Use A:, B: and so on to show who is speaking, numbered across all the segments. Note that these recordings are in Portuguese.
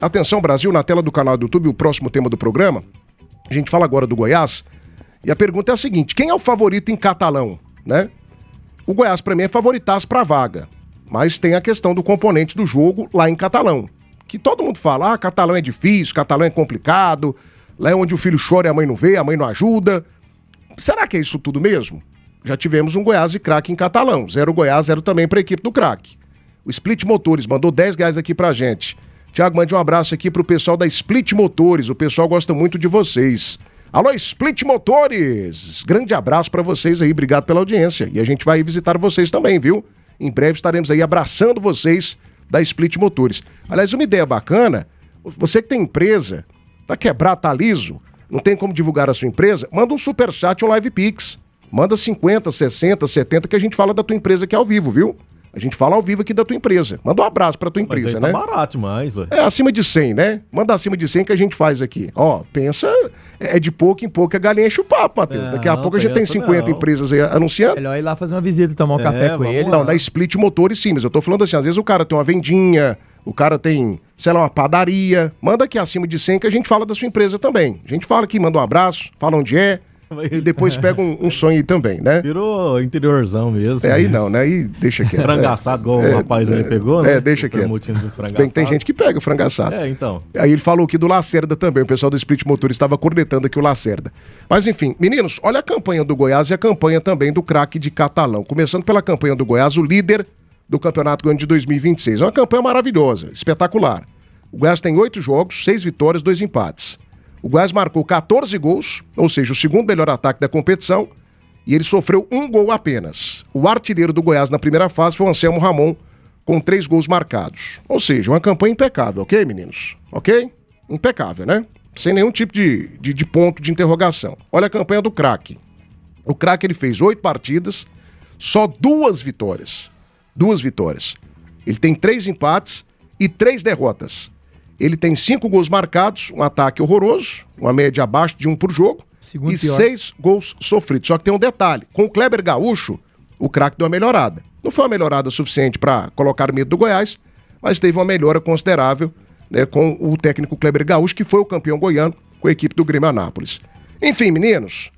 A: Atenção, Brasil, na tela do canal do YouTube, o próximo tema do programa. A gente fala agora do Goiás. E a pergunta é a seguinte: quem é o favorito em Catalão, né? O Goiás, para mim, é favoritaço para a vaga. Mas tem a questão do componente do jogo lá em Catalão. Que todo mundo fala, Catalão é difícil, Catalão é complicado. Lá é onde o filho chora e a mãe não vê, a mãe não ajuda. Será que é isso tudo mesmo? Já tivemos um Goiás e Craque em Catalão. 0 Goiás, 0 também para a equipe do Craque. O Split Motores mandou R$10 aqui pra gente. Tiago, mande um abraço aqui pro pessoal da Split Motores. O pessoal gosta muito de vocês. Alô, Split Motores! Grande abraço pra vocês aí, obrigado pela audiência. E a gente vai visitar vocês também, viu? Em breve estaremos aí abraçando vocês da Split Motores. Aliás, uma ideia bacana, você que tem empresa, tá quebrado, tá liso, não tem como divulgar a sua empresa, manda um superchat, um live pix. Manda 50, 60, 70 que a gente fala da tua empresa aqui ao vivo, viu? A gente fala ao vivo aqui da tua empresa. Manda um abraço pra tua empresa,
B: mas aí
A: né?
B: Tá barato demais, ué.
A: É acima de 100, né? Manda acima de 100 que a gente faz aqui. Ó, pensa, é de pouco em pouco a galinha enche o papo, Matheus. Daqui a pouco a gente tem 50 empresas aí anunciando.
C: Melhor ir lá fazer uma visita, tomar um café com ele.
A: Não, na Split Motores sim, mas eu tô falando assim, às vezes o cara tem uma vendinha, o cara tem, sei lá, uma padaria. Manda aqui acima de 100 que a gente fala da sua empresa também. A gente fala aqui, manda um abraço, fala onde é. E depois pega um sonho aí também, né?
B: Virou interiorzão mesmo.
A: Aí não, né? Aí deixa quieto.
B: Frangaçado, igual o rapaz ali pegou, né?
A: Deixa quieto. Se bem que tem gente que pega frangaçado.
B: Então.
A: Aí ele falou aqui do Lacerda também, o pessoal do Split Motores estava cornetando aqui o Lacerda. Mas enfim, meninos, olha a campanha do Goiás e a campanha também do Craque de Catalão. Começando pela campanha do Goiás, o líder do Campeonato Goiano de 2026. É uma campanha maravilhosa, espetacular. O Goiás tem 8 jogos, 6 vitórias, 2 empates. O Goiás marcou 14 gols, ou seja, o segundo melhor ataque da competição, e ele sofreu 1 gol apenas. O artilheiro do Goiás na primeira fase foi o Anselmo Ramon, com 3 gols marcados. Ou seja, uma campanha impecável, ok, meninos? Ok? Impecável, né? Sem nenhum tipo de ponto de interrogação. Olha a campanha do Craque. O Craque ele fez 8 partidas, só 2 vitórias. 2 vitórias. Ele tem 3 empates e 3 derrotas. Ele tem 5 gols marcados, um ataque horroroso, uma média abaixo de 1 por jogo, segundo e pior. 6 gols sofridos. Só que tem um detalhe, com o Kleber Gaúcho, o Craque deu uma melhorada. Não foi uma melhorada suficiente para colocar medo do Goiás, mas teve uma melhora considerável, né, com o técnico Kleber Gaúcho, que foi o campeão goiano com a equipe do Grêmio Anápolis. Enfim, meninos,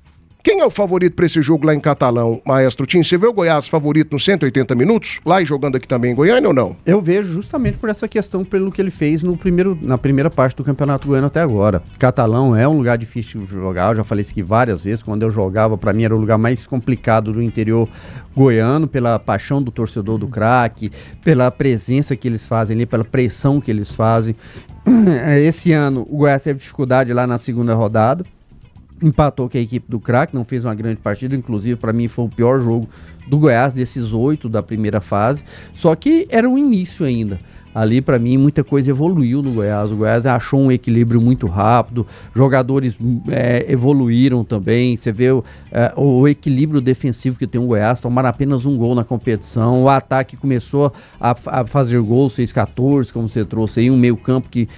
A: quem é o favorito para esse jogo lá em Catalão, Maestro Tim? Você vê o Goiás favorito nos 180 minutos, lá e jogando aqui também em Goiânia ou não?
D: Eu vejo justamente por essa questão, pelo que ele fez na primeira parte do Campeonato Goiano até agora. Catalão é um lugar difícil de jogar, eu já falei isso aqui várias vezes, quando eu jogava, para mim era o lugar mais complicado do interior goiano, pela paixão do torcedor do Craque, pela presença que eles fazem ali, pela pressão que eles fazem. Esse ano o Goiás teve dificuldade lá na segunda rodada, empatou com a equipe do Craque, não fez uma grande partida, inclusive para mim foi o pior jogo do Goiás desses 8 da primeira fase, só que era o início ainda. Ali, para mim, muita coisa evoluiu no Goiás. O Goiás achou um equilíbrio muito rápido, jogadores evoluíram também. Você vê o equilíbrio defensivo que tem o Goiás, tomaram apenas 1 gol na competição. O ataque começou a fazer gols, fez 14, como você trouxe aí, um meio campo que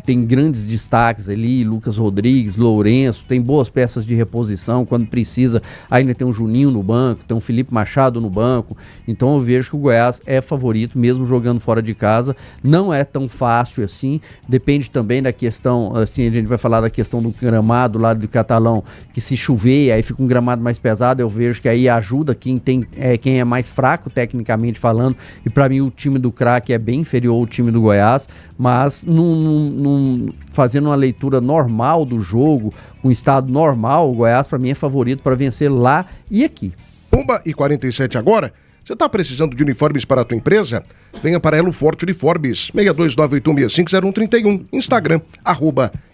D: tem grandes destaques ali, Lucas Rodrigues, Lourenço, tem boas peças de reposição, quando precisa, ainda tem um Juninho no banco, tem um Felipe Machado no banco. Então eu vejo que o Goiás é favorito, mesmo jogando fora de casa. Não é tão fácil assim, depende também da questão, assim, a gente vai falar da questão do gramado lá do Catalão, que se chover, aí fica um gramado mais pesado, eu vejo que aí ajuda quem é mais fraco tecnicamente falando, e para mim o time do Craque é bem inferior ao time do Goiás, mas fazendo uma leitura normal do jogo, com estado normal, o Goiás para mim é favorito para vencer lá e aqui.
A: 1h47 agora. Você está precisando de uniformes para a tua empresa? Venha para Elo Forte Uniformes, 62981650131, Instagram,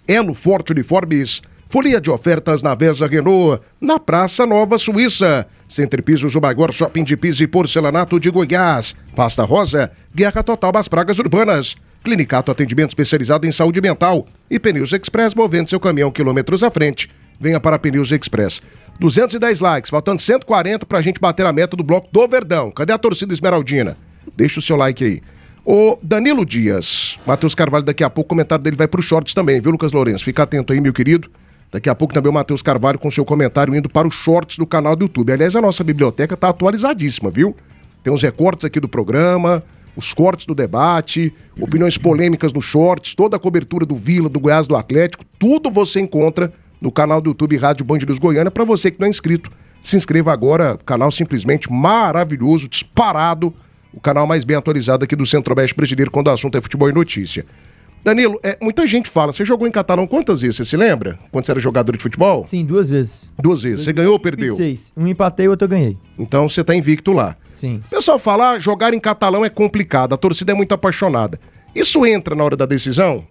A: @EloForte Uniformes. Folia de ofertas na Vesa Renault, na Praça Nova Suíça. Center Pisos, o maior shopping de piso e porcelanato de Goiás. Pasta Rosa, guerra total das pragas urbanas. Clinicato, atendimento especializado em saúde mental. E Pneus Express, movendo seu caminhão quilômetros à frente. Venha para Pneus Express. 210 likes, faltando 140 pra gente bater a meta do bloco do Verdão. Cadê a torcida esmeraldina? Deixa o seu like aí. O Danilo Dias, Matheus Carvalho, daqui a pouco o comentário dele vai pro Shorts também, viu, Lucas Lourenço? Fica atento aí, meu querido. Daqui a pouco também o Matheus Carvalho com seu comentário indo para os Shorts do canal do YouTube. Aliás, a nossa biblioteca tá atualizadíssima, viu? Tem uns recortes aqui do programa, os cortes do debate, opiniões polêmicas no Shorts, toda a cobertura do Vila, do Goiás, do Atlético, tudo você encontra no canal do YouTube Rádio Band News Goiânia. Para você que não é inscrito, se inscreva agora, canal simplesmente maravilhoso, disparado, o canal mais bem atualizado aqui do Centro-Oeste brasileiro quando o assunto é futebol e notícia. Danilo, muita gente fala, você jogou em Catalão quantas vezes, você se lembra? Quando você era jogador de futebol?
C: Sim, 2 vezes.
A: 2 vezes. Você ganhou ou perdeu?
C: 6. Um empatei e outro eu ganhei.
A: Então você tá invicto lá.
C: Sim.
A: O pessoal fala, jogar em Catalão é complicado, a torcida é muito apaixonada. Isso entra na hora da decisão?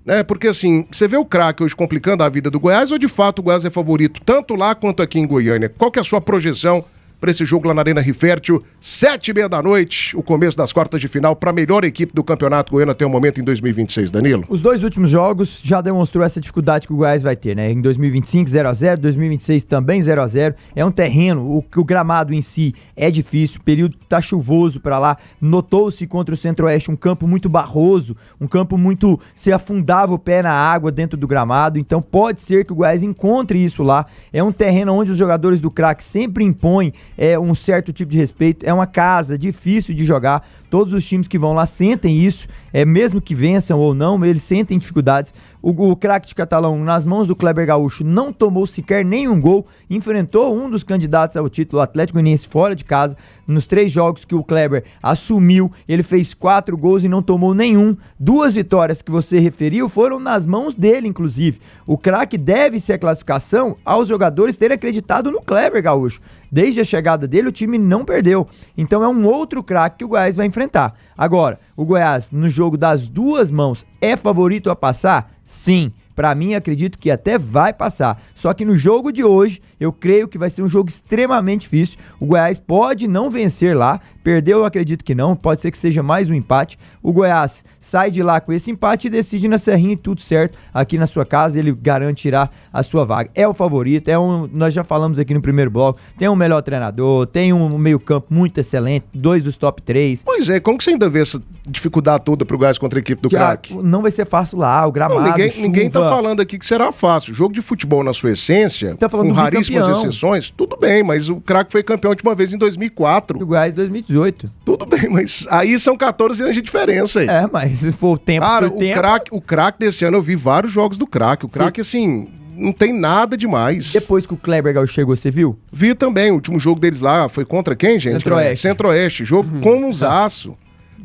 A: Né? Porque assim, você vê o craque hoje complicando a vida do Goiás ou de fato o Goiás é favorito tanto lá quanto aqui em Goiânia? Qual que é a sua projeção para esse jogo lá na Arena Rifértil, 7h30 da noite, o começo das quartas de final para a melhor equipe do Campeonato Goiano até o momento em 2026, Danilo?
C: Os 2 últimos jogos já demonstrou essa dificuldade que o Goiás vai ter, né? Em 2025, 0x0, 2026 também 0x0. É um terreno, o gramado em si é difícil, o período tá chuvoso para lá. Notou-se contra o Centro-Oeste um campo muito barroso, um campo muito... se afundava o pé na água dentro do gramado, então pode ser que o Goiás encontre isso lá. É um terreno onde os jogadores do craque sempre impõem um certo tipo de respeito, é uma casa difícil de jogar, todos os times que vão lá sentem isso, mesmo que vençam ou não, eles sentem dificuldades. O craque de Catalão, nas mãos do Kleber Gaúcho, não tomou sequer nenhum gol, enfrentou um dos candidatos ao título, o Atlético Goianiense, fora de casa. Nos 3 jogos que o Kleber assumiu, ele fez 4 gols e não tomou nenhum. 2 vitórias que você referiu foram nas mãos dele, inclusive. O craque deve-se a classificação aos jogadores terem acreditado no Kleber Gaúcho. Desde a chegada dele, o time não perdeu. Então é um outro craque que o Goiás vai enfrentar. Agora, o Goiás, no jogo das 2 mãos, é favorito a passar? Sim. Pra mim, acredito que até vai passar. Só que no jogo de hoje, eu creio que vai ser um jogo extremamente difícil. O Goiás pode não vencer lá. Perdeu, eu acredito que não. Pode ser que seja mais um empate. O Goiás sai de lá com esse empate e decide na Serrinha, tudo certo. Aqui na sua casa, ele garante tirar a sua vaga. É o favorito, nós já falamos aqui no primeiro bloco, tem um melhor treinador, tem um meio campo muito excelente, 2 dos top 3.
A: Pois é, como que você ainda vê essa dificuldade toda pro Goiás contra a equipe do craque?
C: Não vai ser fácil lá, o gramado,
A: ninguém tá falando aqui que será fácil. Jogo de futebol na sua essência,
C: tá falando
A: com raríssimas exceções, tudo bem, mas o craque foi campeão a última vez em 2004.
C: O Goiás em 2018.
A: Tudo bem, mas aí são 14 anos de diferença aí.
C: Mas se for o tempo
A: Cara, o craque desse ano, eu vi vários jogos do craque. O craque, assim, não tem nada demais.
C: Depois que o Kleber Gaúcho chegou, você viu?
A: Vi também, o último jogo deles lá foi contra quem, gente? Centro-Oeste, jogo com um zaço.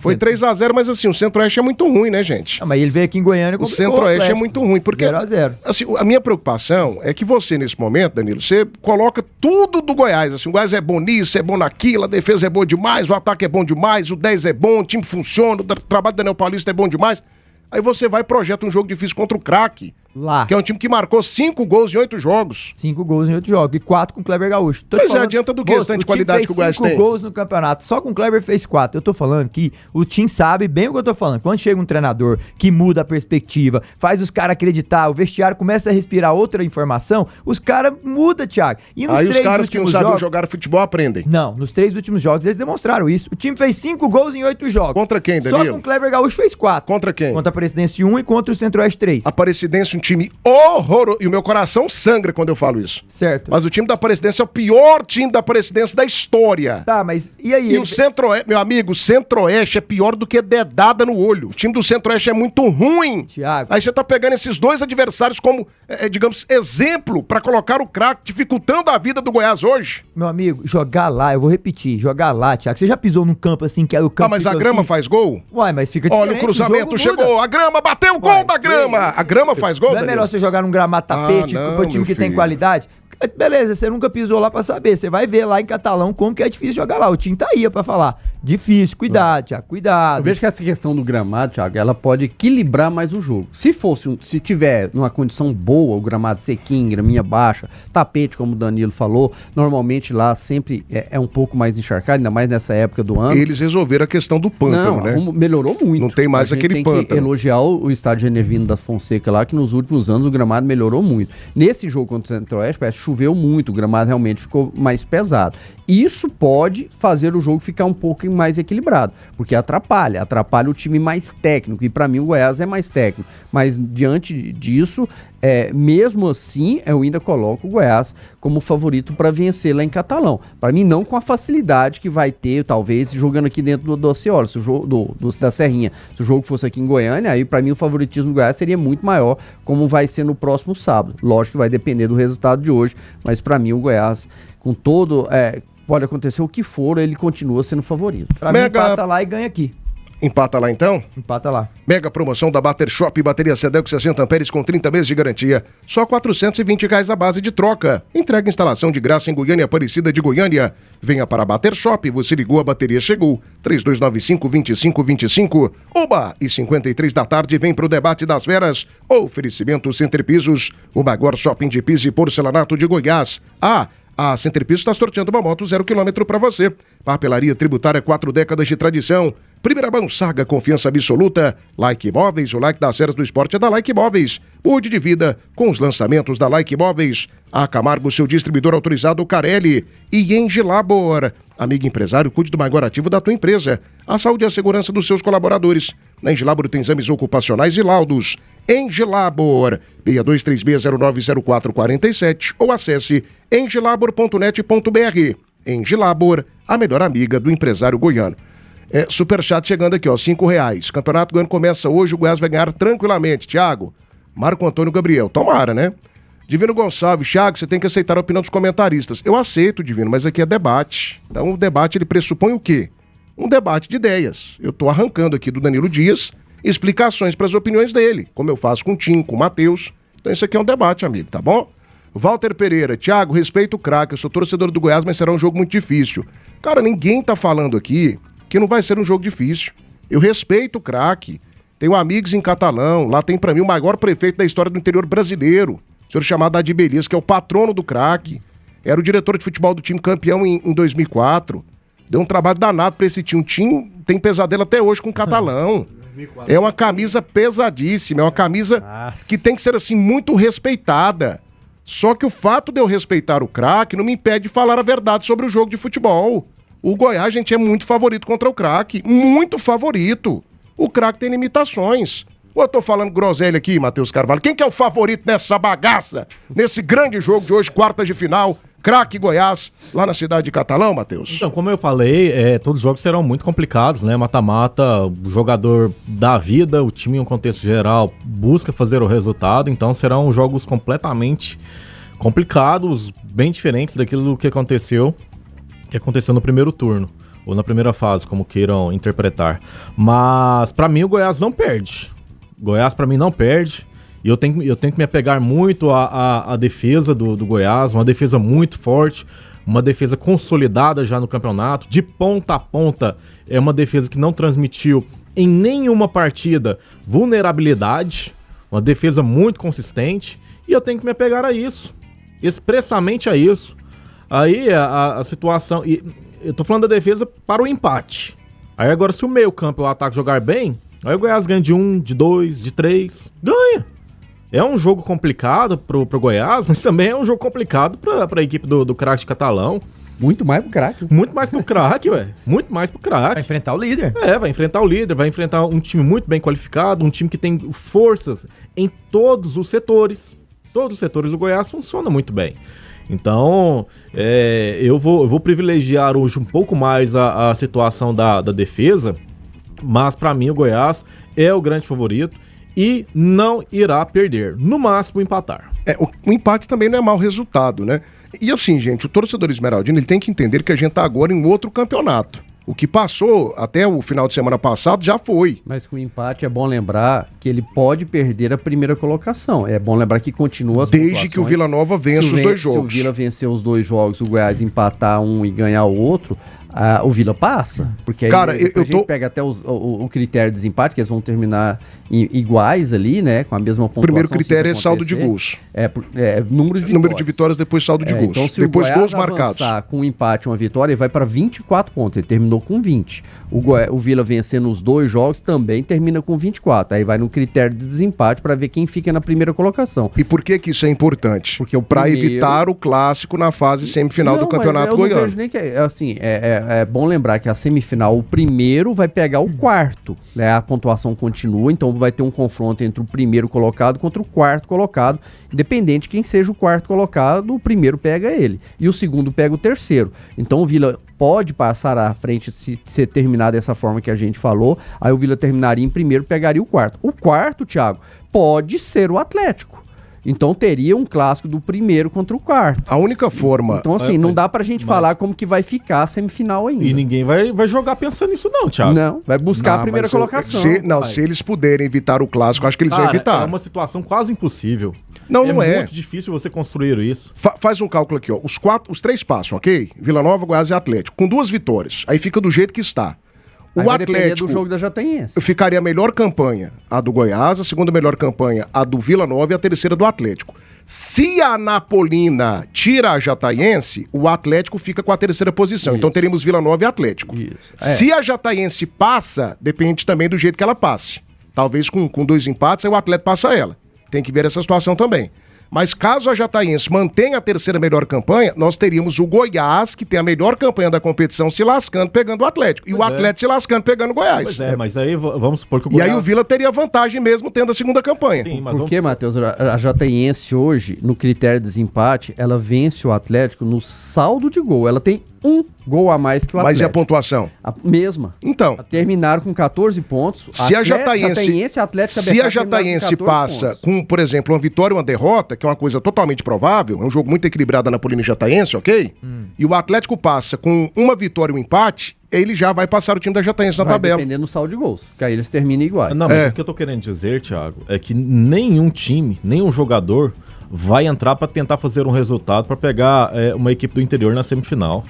A: Foi 3x0, mas assim, o Centro-Oeste é muito ruim, né, gente?
C: Mas ele veio aqui em Goiânia e
A: o Centro-Oeste é muito ruim, porque
C: 0x0.
A: Assim, a minha preocupação é que você, nesse momento, Danilo, você coloca tudo do Goiás, assim, o Goiás é bom nisso, é bom naquilo, a defesa é boa demais, o ataque é bom demais, o 10 é bom, o time funciona, o trabalho do Daniel Paulista é bom demais. Aí você vai e projeta um jogo difícil contra o craque.
C: Lá.
A: Que é um time que marcou 5 gols em 8 jogos.
C: 5 gols em 8 jogos. E 4 com o Kleber Gaúcho.
A: Pois é, adianta do que esse tanto de qualidade que o Goiás tem?
C: 5 gols no campeonato. Só com o Kleber fez 4. Eu tô falando que o time sabe bem o que eu tô falando. Quando chega um treinador que muda a perspectiva, faz os caras acreditar, o vestiário começa a respirar outra informação, os caras mudam, Thiago.
A: E nos aí os caras que não sabem jogar futebol aprendem.
C: Não, nos 3 últimos jogos eles demonstraram isso. O time fez 5 gols em 8 jogos.
A: Contra quem, Danilo?
C: Só com o Kleber Gaúcho fez 4.
A: Contra quem?
C: Contra a Aparecidense 1 e contra o Centro-Oeste 3.
A: Aparecidense, um time horroroso. E o meu coração sangra quando eu falo isso.
C: Certo.
A: Mas o time da Aparecidense é o pior time da Aparecidense da história.
C: Tá, mas e aí?
A: E o Centro-Oeste, meu amigo, o Centro-Oeste é pior do que dedada no olho. O time do Centro-Oeste é muito ruim.
C: Thiago.
A: Aí você tá pegando esses 2 adversários como, digamos, exemplo pra colocar o craque, dificultando a vida do Goiás hoje.
C: Meu amigo, jogar lá, eu vou repetir, jogar lá, Thiago. Você já pisou num campo assim, que é o campo...
A: Ah, mas a grama
C: assim?
A: Faz gol?
C: Uai, mas fica diferente.
A: Olha, o cruzamento chegou, a grama bateu o gol da grama. A grama faz gol,
C: Não é melhor você jogar num gramado tapete pro time que tem qualidade? Beleza, você nunca pisou lá pra saber. Você vai ver lá em Catalão como que é difícil jogar lá. O time tá aí pra falar. Difícil, cuidado, Thiago, cuidado.
D: Eu vejo que essa questão do gramado, Thiago, ela pode equilibrar mais o jogo. Se tiver numa condição boa, o gramado sequinho, graminha baixa, tapete, como o Danilo falou, normalmente lá sempre é um pouco mais encharcado, ainda mais nessa época do ano.
A: Eles resolveram a questão do pântano, né?
D: Melhorou muito.
A: Não tem mais aquele pântano.
D: Tem que elogiar o estádio Genervino da Fonseca lá, que nos últimos anos o gramado melhorou muito. Nesse jogo contra o Centro-Oeste, parece que choveu muito, o gramado realmente ficou mais pesado. Isso pode fazer o jogo ficar um pouco e mais equilibrado, porque atrapalha o time mais técnico, e para mim o Goiás é mais técnico, mas diante disso, mesmo assim, eu ainda coloco o Goiás como favorito para vencer lá em Catalão. Para mim, não com a facilidade que vai ter, talvez, jogando aqui dentro do Aciola, se o jogo da Serrinha. Se o jogo fosse aqui em Goiânia, aí para mim o favoritismo do Goiás seria muito maior, como vai ser no próximo sábado. Lógico que vai depender do resultado de hoje, mas para mim o Goiás, com todo... pode acontecer o que for, ele continua sendo favorito.
C: Pra mim, empata lá e ganha aqui.
A: Empata lá então?
C: Empata lá.
A: Mega promoção da Bater Shop, bateria Sedelco 60 amperes com 30 meses de garantia. Só R$ 420 a base de troca. Entrega instalação de graça em Goiânia, Aparecida de Goiânia. Venha para a Bater Shop, você ligou, a bateria chegou. 3295-2525. Oba! E 53 da tarde vem pro debate das veras. Oferecimento Center Pisos, o maior shopping de piso e porcelanato de Goiás. A Center Pisos está sorteando uma moto 0 km para você. Papelaria tributária, 4 décadas de tradição. Primeira mão, Saga, confiança absoluta. Like Imóveis, o like das séries do esporte é da Like Imóveis. Mude de vida com os lançamentos da Like Imóveis. A Camargo, seu distribuidor autorizado, Carelli. E Engie Labor. Amigo empresário, cuide do maior ativo da tua empresa. A saúde e a segurança dos seus colaboradores. Na Engie Labor tem exames ocupacionais e laudos. Engie Labor, 6236090447 ou acesse engelabor.net.br. Engie Labor, a melhor amiga do empresário goiano. Superchat chegando aqui, ó, R$5. Campeonato Goiano começa hoje, o Goiás vai ganhar tranquilamente. Thiago, Marco Antônio Gabriel, tomara, né? Divino Gonçalves, Thiago, você tem que aceitar a opinião dos comentaristas. Eu aceito, Divino, mas aqui é debate. Então o debate, ele pressupõe o quê? Um debate de ideias. Eu tô arrancando aqui do Danilo Dias explicações para as opiniões dele, como eu faço com o Tim, com o Matheus. Então isso aqui é um debate, amigo, tá bom? Walter Pereira, Thiago, respeito o craque, eu sou torcedor do Goiás, mas será um jogo muito difícil. Cara, ninguém tá falando aqui que não vai ser um jogo difícil. Eu respeito o craque, tenho amigos em Catalão, lá tem pra mim o maior prefeito da história do interior brasileiro, o senhor chamado Adib Elias, que é o patrono do craque, era o diretor de futebol do time campeão em 2004, deu um trabalho danado pra esse time, o time tem pesadelo até hoje com o Catalão. É uma camisa pesadíssima, é uma camisa que tem que ser assim muito respeitada. Só que o fato de eu respeitar o craque não me impede de falar a verdade sobre o jogo de futebol. O Goiás, gente, é muito favorito contra o craque, muito favorito. O craque tem limitações. Ou eu tô falando groselha aqui, Matheus Carvalho? Quem que é o favorito nessa bagaça, nesse grande jogo de hoje, quartas de final? Craque Goiás, lá na cidade de Catalão, Matheus?
B: Então, como eu falei, todos os jogos serão muito complicados, né? Mata-mata, o jogador dá vida, o time em um contexto geral busca fazer o resultado, então serão jogos completamente complicados, bem diferentes daquilo que aconteceu no primeiro turno, ou na primeira fase, como queiram interpretar. Mas, pra mim, o Goiás não perde. Goiás, pra mim, não perde. E eu tenho que me apegar muito à defesa do Goiás, uma defesa muito forte, uma defesa consolidada já no campeonato, de ponta a ponta, é uma defesa que não transmitiu em nenhuma partida vulnerabilidade, uma defesa muito consistente, e eu tenho que me apegar a isso, expressamente a isso. Aí a situação, e eu tô falando da defesa para o empate. Aí agora, se o meio campo e o ataque jogar bem, aí o Goiás ganha de 1, de 2, de 3, ganha. É um jogo complicado pro Goiás, mas também é um jogo complicado pra equipe do craque de Catalão.
D: Muito mais pro craque.
B: Muito mais pro craque, velho. Muito mais pro craque.
C: Vai enfrentar o líder.
B: Vai enfrentar o líder, vai enfrentar um time muito bem qualificado, um time que tem forças em todos os setores. Todos os setores do Goiás funcionam muito bem. Então, eu vou privilegiar hoje um pouco mais a situação da defesa, mas pra mim o Goiás é o grande favorito e não irá perder, no máximo empatar.
A: O empate também não é mau resultado, né? E assim, gente, o torcedor esmeraldino, ele tem que entender que a gente tá agora em outro campeonato. O que passou até o final de semana passado já foi.
D: Mas com o empate é bom lembrar que ele pode perder a primeira colocação. É bom lembrar que continua as
A: desde que o Vila Nova vença os dois jogos.
D: Se o Vila vencer os dois jogos, o Goiás empatar um e ganhar o outro, o Vila passa. Porque aí a gente pega até o critério de desempate, que eles vão terminar iguais ali, né? Com a mesma pontuação.
A: O primeiro critério é saldo de gols.
D: Número de vitórias.
A: Número de vitórias, depois saldo de gols.
D: Então, se
A: depois
D: o Goiás avançar com um empate e uma vitória, ele vai para 24 pontos. Ele terminou com 20. O Vila vencendo os dois jogos também termina com 24. Aí vai no critério de desempate para ver quem fica na primeira colocação.
A: E por que isso é importante?
D: Porque
A: para evitar o clássico na fase semifinal do Campeonato Goiano.
D: Eu não vejo nem que é bom lembrar que a semifinal, o primeiro vai pegar o quarto, né? A pontuação continua, então vai ter um confronto entre o primeiro colocado contra o quarto colocado, independente de quem seja o quarto colocado, o primeiro pega ele, e o segundo pega o terceiro. Então o Vila pode passar à frente se terminar dessa forma que a gente falou, aí o Vila terminaria em primeiro, pegaria o quarto. O quarto, Thiago, pode ser o Atlético. Então teria um clássico do primeiro contra o quarto.
A: A única forma...
D: Então assim, não dá pra gente falar como que vai ficar a semifinal ainda.
B: E ninguém vai jogar pensando nisso não, Thiago.
D: Não, vai buscar a primeira colocação.
A: Se eles puderem evitar o clássico, acho que eles vão evitar.
B: É uma situação quase impossível.
A: Não é.
B: É muito difícil você construir isso.
A: Faz um cálculo aqui, ó. Os 3 passam, ok? Vila Nova, Goiás e Atlético. Com 2 vitórias. Aí fica do jeito que está. O Atlético
D: do jogo da Jataense.
A: Ficaria a melhor campanha, a do Goiás, a segunda melhor campanha, a do Vila Nova e a terceira do Atlético. Se a Anapolina tira a Jataense, o Atlético fica com a terceira posição. Então teríamos Vila Nova e Atlético. Se a Jataense passa, depende também do jeito que ela passe. Talvez com 2 empates, aí o Atlético passa ela. Tem que ver essa situação também. Mas caso a Jataense mantenha a terceira melhor campanha, nós teríamos o Goiás, que tem a melhor campanha da competição, se lascando pegando o Atlético. E o Atlético se lascando pegando o Goiás.
B: Pois é, mas aí vamos supor que o
A: Goiás... E aí o Vila teria vantagem mesmo tendo a segunda campanha.
D: Sim, mas porque, Matheus, a Jataense hoje, no critério de desempate, ela vence o Atlético no saldo de gol. Ela tem 1 gol a mais que o Atlético.
A: Mas e a pontuação?
D: A mesma.
A: Então.
D: Terminaram com 14 pontos.
A: Se a Jataense passa com, por exemplo, uma vitória e uma derrota, que é uma coisa totalmente provável, é um jogo muito equilibrado na Polina e Jataense, ok? E o Atlético passa com uma vitória e um empate, ele já vai passar o time da Jataense na tabela.
D: Dependendo do saldo de gols, que aí eles terminam iguais.
B: Não, mas o que eu tô querendo dizer, Thiago, é que nenhum time, nenhum jogador vai entrar para tentar fazer um resultado para pegar uma equipe do interior na semifinal.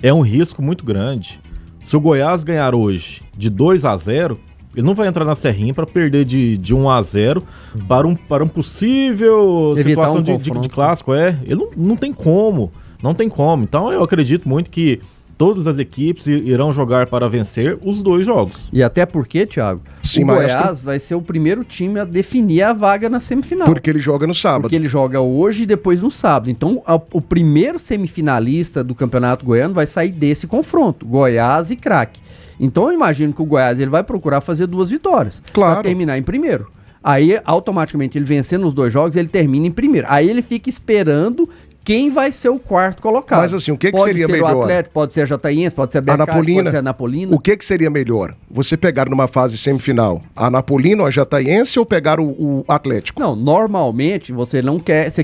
B: É um risco muito grande. Se o Goiás ganhar hoje de 2-0, ele não vai entrar na Serrinha para perder de 1-0 para um possível
D: evitar
B: situação de clássico. Ele não tem como. Não tem como. Então eu acredito muito que todas as equipes irão jogar para vencer os 2 jogos.
D: E até porque, Thiago, o Goiás vai ser o primeiro time a definir a vaga na semifinal.
A: Porque ele joga no sábado.
D: Porque ele joga hoje e depois no sábado. Então, o primeiro semifinalista do Campeonato Goiano vai sair desse confronto, Goiás e Craque. Então, eu imagino que o Goiás ele vai procurar fazer 2 vitórias.
A: Claro.
D: Para terminar em primeiro. Aí, automaticamente, ele vencendo os 2 jogos, ele termina em primeiro. Aí ele fica esperando quem vai ser o quarto colocado.
A: Mas assim, o que seria melhor?
D: Pode ser o Atlético, pode ser a Jataense, pode ser a BK, pode ser a Anapolina.
A: O que seria melhor? Você pegar numa fase semifinal a Anapolina ou a Jataense ou pegar o Atlético?
D: Não, normalmente você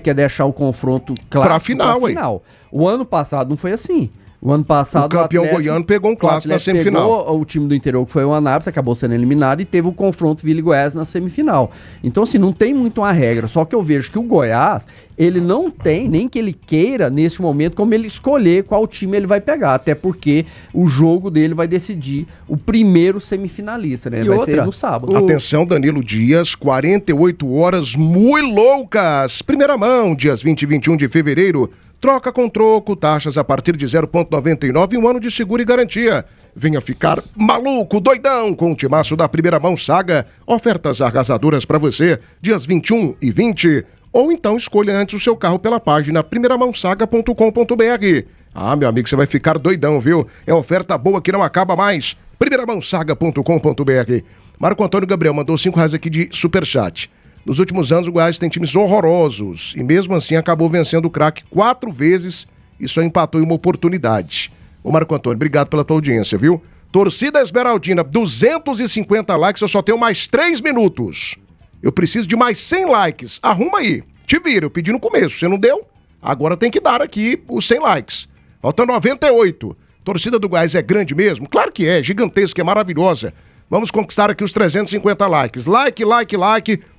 D: quer deixar o confronto clássico
A: pra final.
D: O ano passado não foi assim. O ano passado
A: o campeão goiano pegou um clássico na semifinal.
D: Pegou o time do interior, que foi o Anápolis, acabou sendo eliminado, e teve o confronto Vila e Goiás na semifinal. Então, assim, não tem muito uma regra. Só que eu vejo que o Goiás, ele não tem, nem que ele queira, nesse momento, como ele escolher qual time ele vai pegar. Até porque o jogo dele vai decidir o primeiro semifinalista, né? Vai ser no sábado.
A: Atenção, Danilo Dias, 48 horas muito loucas. Primeira mão, dias 20 e 21 de fevereiro. Troca com troco, taxas a partir de 0,99 e 1 ano de seguro e garantia. Venha ficar maluco, doidão, com o timaço da Primeira Mão Saga. Ofertas arrasadoras para você, dias 21 e 20. Ou então escolha antes o seu carro pela página primeiramãosaga.com.br. Ah, meu amigo, você vai ficar doidão, viu? É oferta boa que não acaba mais. primeiramãosaga.com.br. Marco Antônio Gabriel mandou R$5 aqui de superchat. Nos últimos anos, o Goiás tem times horrorosos e mesmo assim acabou vencendo o Craque 4 vezes e só empatou em uma oportunidade. Ô Marco Antônio, obrigado pela tua audiência, viu? Torcida Esmeraldina, 250 likes, eu só tenho mais 3 minutos. Eu preciso de mais 100 likes. Arruma aí. Te vira, eu pedi no começo, você não deu? Agora tem que dar aqui os 100 likes. Faltam 98. Torcida do Goiás é grande mesmo? Claro que é, gigantesca, é maravilhosa. Vamos conquistar aqui os 350 likes. Like.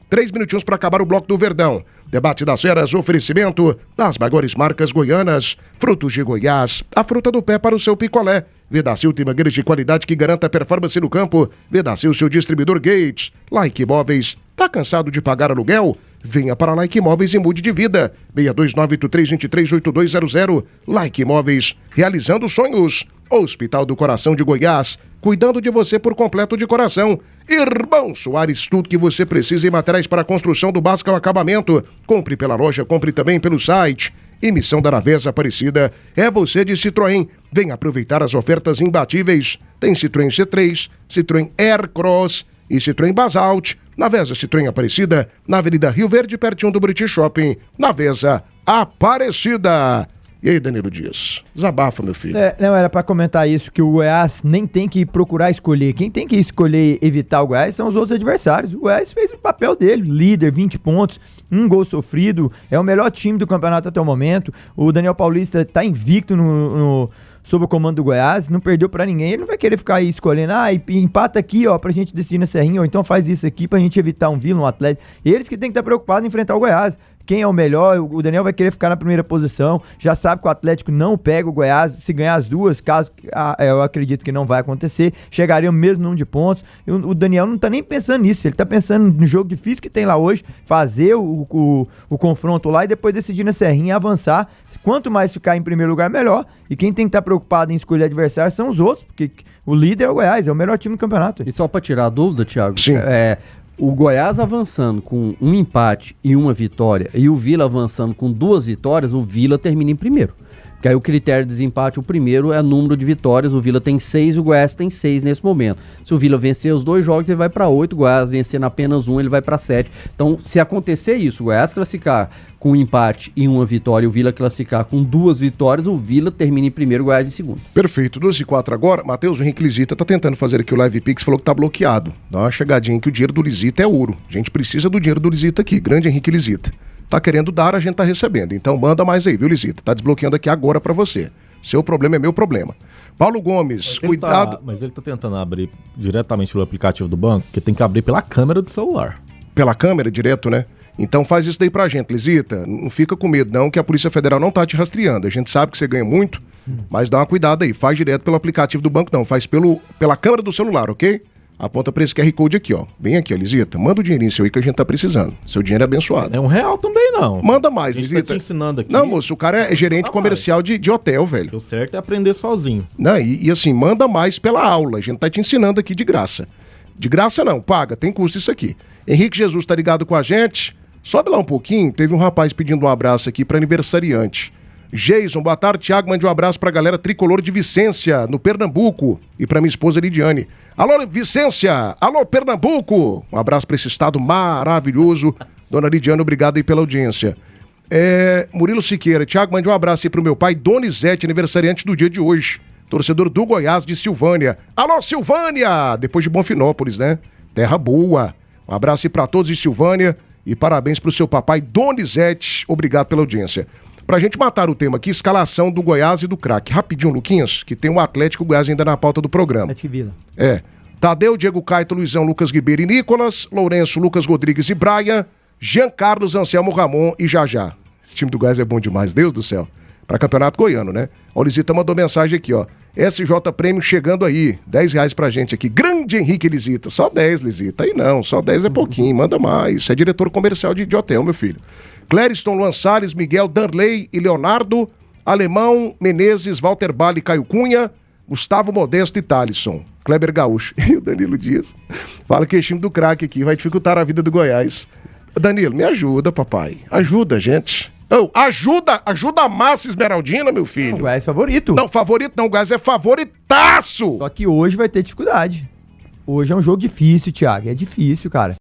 A: 3 minutinhos para acabar o Bloco do Verdão. Debate das Feras, oferecimento das maiores marcas goianas. Frutos de Goiás, a fruta do pé para o seu picolé. Vedacil tem mangueiras de qualidade que garanta a performance no campo. Vedacil, seu distribuidor Gates. Like Imóveis, tá cansado de pagar aluguel? Venha para Like Imóveis e mude de vida. 62983238200. Like Imóveis, realizando sonhos. Hospital do Coração de Goiás, cuidando de você por completo de coração. Irmão Soares, tudo que você precisa em materiais para a construção do básico ao acabamento. Compre pela loja, compre também pelo site. e Missão da Navesa Aparecida. É você de Citroën. Vem aproveitar as ofertas imbatíveis. Tem Citroën C3, Citroën Aircross e Citroën Basalt. Navesa Citroën Aparecida, na Avenida Rio Verde, pertinho do British Shopping. Navesa Aparecida. E aí, Danilo Dias? Desabafa, meu filho.
C: Não, era pra comentar isso, que o Goiás nem tem que procurar escolher. Quem tem que escolher evitar o Goiás são os outros adversários. O Goiás fez o papel dele, líder, 20 pontos, 1 gol sofrido, é o melhor time do campeonato até o momento. O Daniel Paulista tá invicto sob o comando do Goiás, não perdeu pra ninguém. Ele não vai querer ficar aí escolhendo, empata aqui, ó, pra gente decidir na Serrinha, ou então faz isso aqui pra gente evitar um Vila, um Atlético. Eles que tem que estar preocupados em enfrentar o Goiás. Quem é o melhor, o Daniel vai querer ficar na primeira posição, já sabe que o Atlético não pega o Goiás, se ganhar as duas, caso eu acredito que não vai acontecer, chegariam mesmo num de pontos. O Daniel não tá nem pensando nisso, ele tá pensando no jogo difícil que tem lá hoje, fazer o confronto lá e depois decidir na Serrinha avançar. Quanto mais ficar em primeiro lugar, melhor. E quem tem que estar preocupado em escolher adversário são os outros, porque o líder é o Goiás, é o melhor time do campeonato.
D: E só pra tirar a dúvida, Thiago,
A: Sim.
D: O Goiás avançando com um empate e uma vitória e o Vila avançando com 2 vitórias, o Vila termina em primeiro. Porque aí o critério de desempate, o primeiro é número de vitórias, o Vila tem 6 e o Goiás tem 6 nesse momento. Se o Vila vencer os 2 jogos, ele vai para 8, o Goiás vencendo apenas 1, ele vai para 7. Então, se acontecer isso, o Goiás classificar com um empate e uma vitória e o Vila classificar com 2 vitórias, o Vila termina em primeiro, o Goiás em segundo.
A: Perfeito, 2:04 agora. Matheus Henrique Lisita tá tentando fazer aqui o Live Pix, falou que tá bloqueado. Dá uma chegadinha que o dinheiro do Lisita é ouro. A gente precisa do dinheiro do Lisita aqui, grande Henrique Lisita. Tá querendo dar, a gente tá recebendo. Então manda mais aí, viu, Lisita? Tá desbloqueando aqui agora pra você. Seu problema é meu problema. Paulo Gomes, cuidado.
B: Mas ele tá tentando abrir diretamente pelo aplicativo do banco, porque tem que abrir pela câmera do celular.
A: Pela câmera, direto, né? Então faz isso daí pra gente, Lisita. Não fica com medo não, que a Polícia Federal não tá te rastreando. A gente sabe que você ganha muito, mas dá uma cuidada aí. Faz direto pelo aplicativo do banco não, faz pela câmera do celular, ok? Aponta pra esse QR Code aqui, ó. Bem aqui, ó, Lisita. Manda o dinheirinho seu aí que a gente tá precisando. Seu dinheiro é abençoado.
B: É R$1 também, não.
A: Manda mais,
B: a gente
A: Lisita.
B: tá te ensinando aqui.
A: Não, moço, o cara é gerente comercial de hotel, velho.
B: O certo é aprender sozinho.
A: Não, e assim, manda mais pela aula. A gente tá te ensinando aqui de graça. De graça não, paga, tem custo isso aqui. Henrique Jesus tá ligado com a gente. Sobe lá um pouquinho, teve um rapaz pedindo um abraço aqui pra aniversariante. Jason, boa tarde, Thiago, mande um abraço pra galera tricolor de Vicência, no Pernambuco, e pra minha esposa Lidiane. Alô, Vicência! Alô, Pernambuco! Um abraço pra esse estado maravilhoso. Dona Lidiane, obrigado aí pela audiência. Murilo Siqueira, Thiago, mande um abraço aí pro meu pai, Donizete, aniversariante do dia de hoje. Torcedor do Goiás de Silvânia. Alô, Silvânia! Depois de Bonfinópolis, né? Terra boa. Um abraço aí pra todos de Silvânia e parabéns pro seu papai, Donizete. Obrigado pela audiência. Pra gente matar o tema aqui, escalação do Goiás e do craque. Rapidinho, Luquinhas, que tem um Atlético Goiás ainda na pauta do programa.
C: Atlético Vila.
A: Tadeu, Diego Caito, Luizão, Lucas Ribeiro e Nicolas, Lourenço, Lucas Rodrigues e Braia, Jean Carlos, Anselmo Ramon e Jajá. Esse time do Goiás é bom demais, Deus do céu. Pra campeonato goiano, né? O Lisita mandou mensagem aqui, ó. SJ Prêmio chegando aí, R$10 pra gente aqui. Grande Henrique Lisita, só 10, Lisita. Aí não, só 10 é pouquinho, manda mais. Você é diretor comercial de hotel, meu filho. Clériston, Luan Salles, Miguel, Danley e Leonardo, Alemão, Menezes, Walter Bale, Caio Cunha, Gustavo Modesto e Thalisson, Kleber Gaúcho e o Danilo Dias. Fala que é time do craque aqui, vai dificultar a vida do Goiás. Danilo, me ajuda, papai. Ajuda, gente. Ajuda a massa esmeraldina, meu filho.
C: O Goiás é favorito.
A: Não, favorito não, o Goiás é favoritaço.
C: Só que hoje vai ter dificuldade. Hoje é um jogo difícil, Thiago. É difícil, cara.